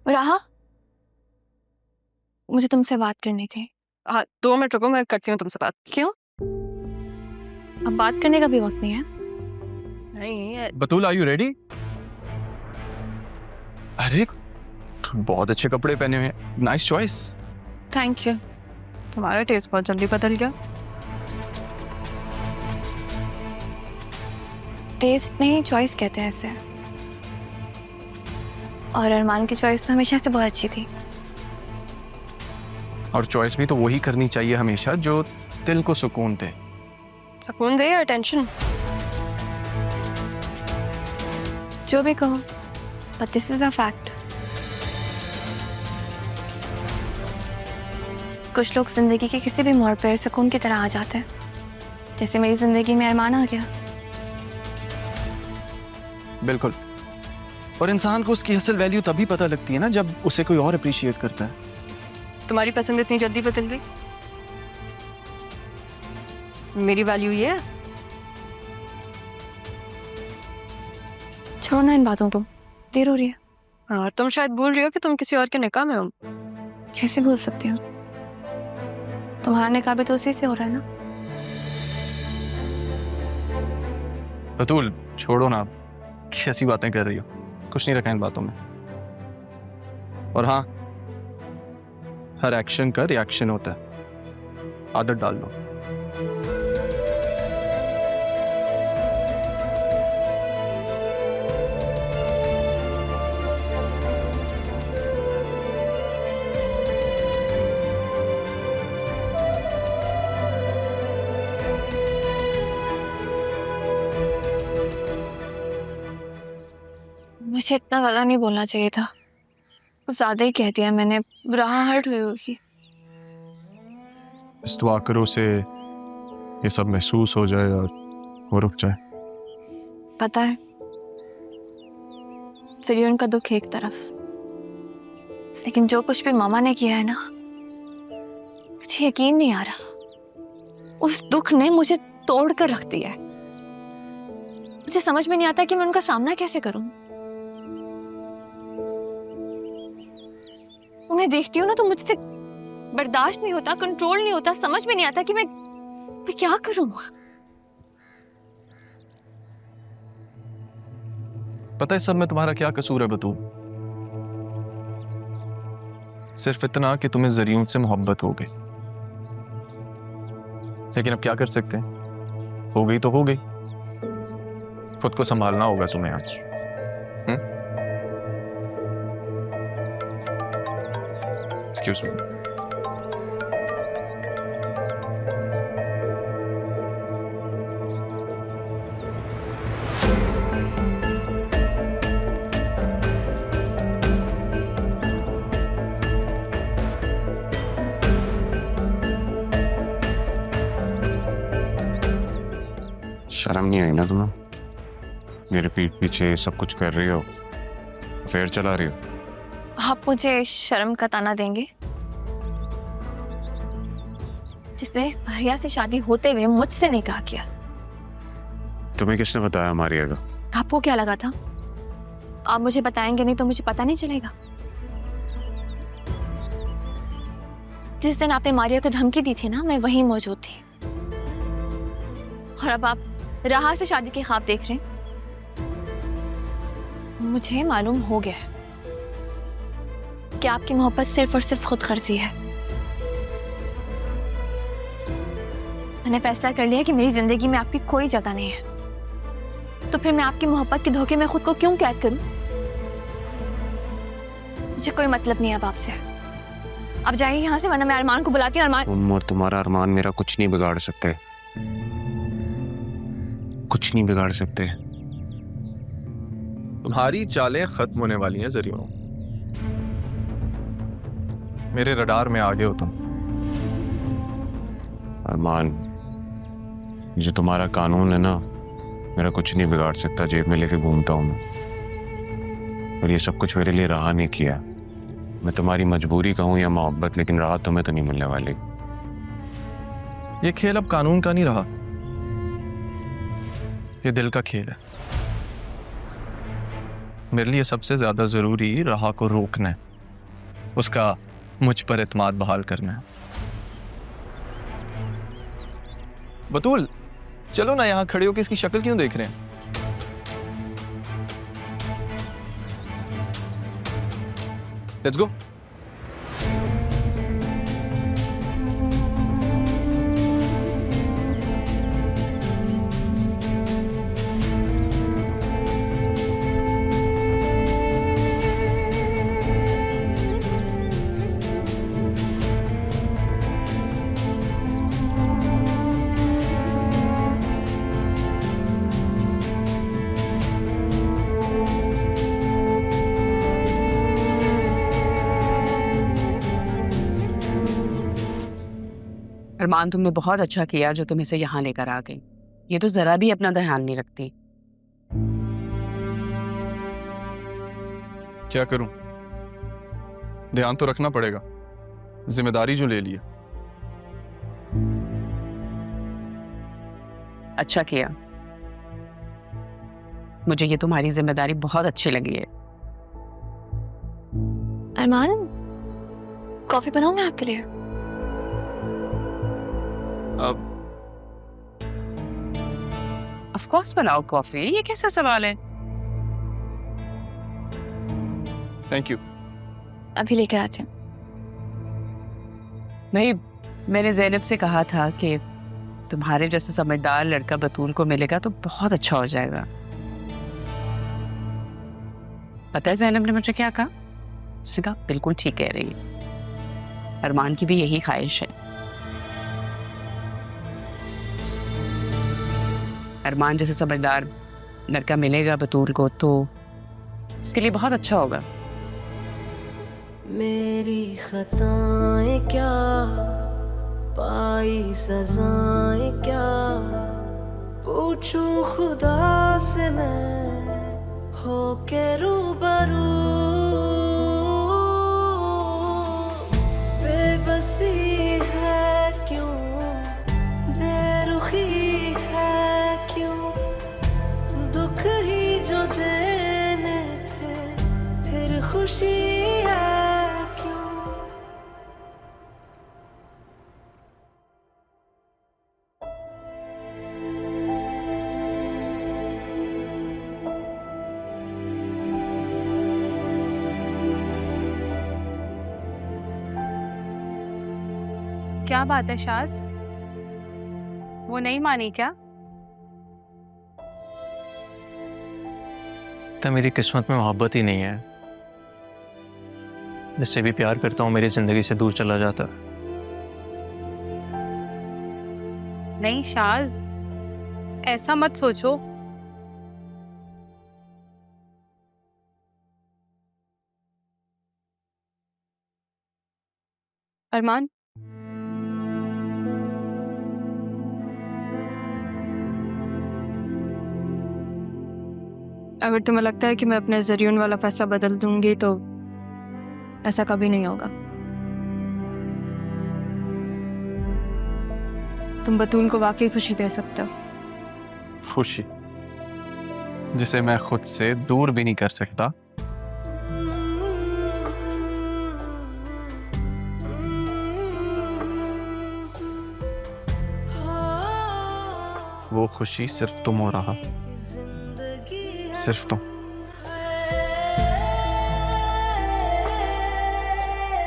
राहा, मुझे तुमसे बात करनी थी। हाँ 2 मिनट रुको, मैं करती हूँ तुमसे बात। क्यों? अब बात करने का भी वक्त नहीं है। नहीं बतूल, आर यू रेडी? अरे बहुत अच्छे कपड़े पहने हुए हैं, नाइस चॉइस। थैंक यू, तुम्हारा टेस्ट बहुत जल्दी बदल गया। टेस्ट नहीं, चॉइस कहते हैं इसे। और अरमान की चॉइस तो हमेशा से बहुत अच्छी थी। और चॉइस भी तो वही करनी चाहिए हमेशा जो दिल को सुकून दे। सुकून दे या टेंशन? जो भी कहो, but this is a fact। कुछ लोग जिंदगी के किसी भी मोड़ पर सुकून की तरह आ जाते हैं, जैसे मेरी जिंदगी में अरमान आ गया। बिल्कुल, और इंसान को उसकी असल वैल्यू तभी पता लगती है ना जब उसे कोई और अप्रिशिएट करता है। तुम्हारी पसंद इतनी जल्दी बदल गई? मेरी वैल्यू ये है? छोड़ो ना इन बातों को, देर हो रही है। और तुम शायद भूल रही हो कि तुम किसी और के निकाह में हो। कैसे भूल सकती हूँ? तुम्हारा निकाह भी तो उसी से हो रहा है ना। बतूल छोड़ो ना, कैसी बातें कर रही हो, कुछ नहीं रखा इन बातों में। और हाँ, हर एक्शन का रिएक्शन होता है, आदत डाल लो। मुझे इतना ज्यादा नहीं बोलना चाहिए था, कुछ ज्यादा ही कह दिया मैंने। राह हर्ट हुई होगी। इस दुआ करो से ये सब महसूस हो जाए और वो रुक जाए। पता है, चलिए उनका दुख एक तरफ, लेकिन जो कुछ भी मामा ने किया है ना, मुझे यकीन नहीं आ रहा। उस दुख ने मुझे तोड़ कर रख दिया है। मुझे समझ में नहीं आता कि मैं उनका सामना कैसे करूं। उन्हें देखती हूँ ना तो मुझसे बर्दाश्त नहीं होता, कंट्रोल नहीं होता, समझ में नहीं आता कि मैं क्या करूं। पता है सब में तुम्हारा क्या कसूर है बतूल? सिर्फ इतना कि तुम्हें ज़रियून से मोहब्बत हो गई, लेकिन अब क्या कर सकते हैं, हो गई तो हो गई। खुद को संभालना होगा तुम्हें आज। Excuse me. शर्म नहीं आई ना तुम्हें? मेरे पीठ पीछे सब कुछ कर रही हो, अफेयर चला रही हो। आप मुझे शर्म का ताना देंगे? जिसने इस भैया से शादी होते हुए मुझसे निकाह किया। तुम्हें किसने बताया मारिया का? आपको क्या लगा था? आप मुझे बताएंगे नहीं तो मुझे पता नहीं चलेगा। जिस दिन आपने मारिया को धमकी दी थी ना, मैं वहीं मौजूद थी। और अब आप राह से शादी के ख्वाब देख रहे हैं। मुझे मालूम हो गया है कि आपकी मोहब्बत सिर्फ और सिर्फ खुद गर्जी है। मैंने फैसला कर लिया कि मेरी जिंदगी में आपकी कोई जगह नहीं है, तो फिर मैं आपकी मोहब्बत के धोखे में खुद को क्यों कैद करूं? मुझे कोई मतलब नहीं है अब आपसे। अब जाइए यहाँ से, वरना मैं अरमान को बुलाती हूँ। अरमान, तुम और तुम्हारा अरमान मेरा कुछ नहीं बिगाड़ सकते, कुछ नहीं बिगाड़ सकते। तुम्हारी चालें खत्म होने वाली हैं ज़रियून। मेरे रडार में आ गए हो तुम। अरमान, जो तुम्हारा कानून है ना, मेरा कुछ नहीं बिगाड़ सकता। जेब में लेके घूमता हूँ मैं, और ये सब कुछ मेरे लिए राह नहीं किया। मैं तुम्हारी मजबूरी कहूँ या मोहब्बत, लेकिन राह तुम्हें तो नहीं मिलने वाली। ये खेल अब कानून का नहीं रहा, ये दिल का खेल है। मेरे लिए सबसे ज्यादा जरूरी राह को रोकना है। उसका मुझ पर एतमाद बहाल करना है। बतूल, चलो ना, यहाँ खड़े होकर इसकी शक्ल क्यों देख रहे हैं? Let's go. अरमान, तुमने बहुत अच्छा किया जो तुम इसे यहाँ लेकर आ गई। ये तो जरा भी अपना ध्यान नहीं रखती। क्या करूं? ध्यान तो रखना पड़ेगा, जिम्मेदारी जो ले ली है। अच्छा किया, मुझे ये तुम्हारी जिम्मेदारी बहुत अच्छी लगी है। अरमान, कॉफी बनाऊं मैं आपके लिए? अब ऑफ कोर्स बनाओ कॉफी, ये कैसा सवाल है? Thank you. अभी लेकर आते हैं। नहीं, मैंने ज़ैनब से कहा था कि तुम्हारे जैसे समझदार लड़का बतूल को मिलेगा तो बहुत अच्छा हो जाएगा। पता है ज़ैनब ने मुझे क्या कहा? उसने कहा बिल्कुल ठीक कह रही है, अरमान की भी यही ख्वाहिश है। अरमान जैसे समझदार लड़का मिलेगा बतूल को तो उसके लिए बहुत अच्छा होगा। मेरी खताएं क्या, पाई सजाएं क्या, पूछूं खुदा से मैं हो के रूबरू। बेबसी है क्यों, बेरुखी है क्यों, दुख ही जो देने थे फिर खुशी है क्यों। क्या बात है शाज, वो नहीं मानी क्या? तो मेरी किस्मत में मोहब्बत ही नहीं है। जिससे भी प्यार करता हूँ मेरी जिंदगी से दूर चला जाता। नहीं शाज, ऐसा मत सोचो। अरमान, अगर तुम्हें लगता है कि मैं अपने जरियन वाला फैसला बदल दूंगी तो ऐसा कभी नहीं होगा। तुम बतूल को वाकई खुशी दे सकते हो। खुशी जिसे मैं खुद से दूर भी नहीं कर सकता, वो खुशी सिर्फ तुम हो रहा, सिर्फ तुम।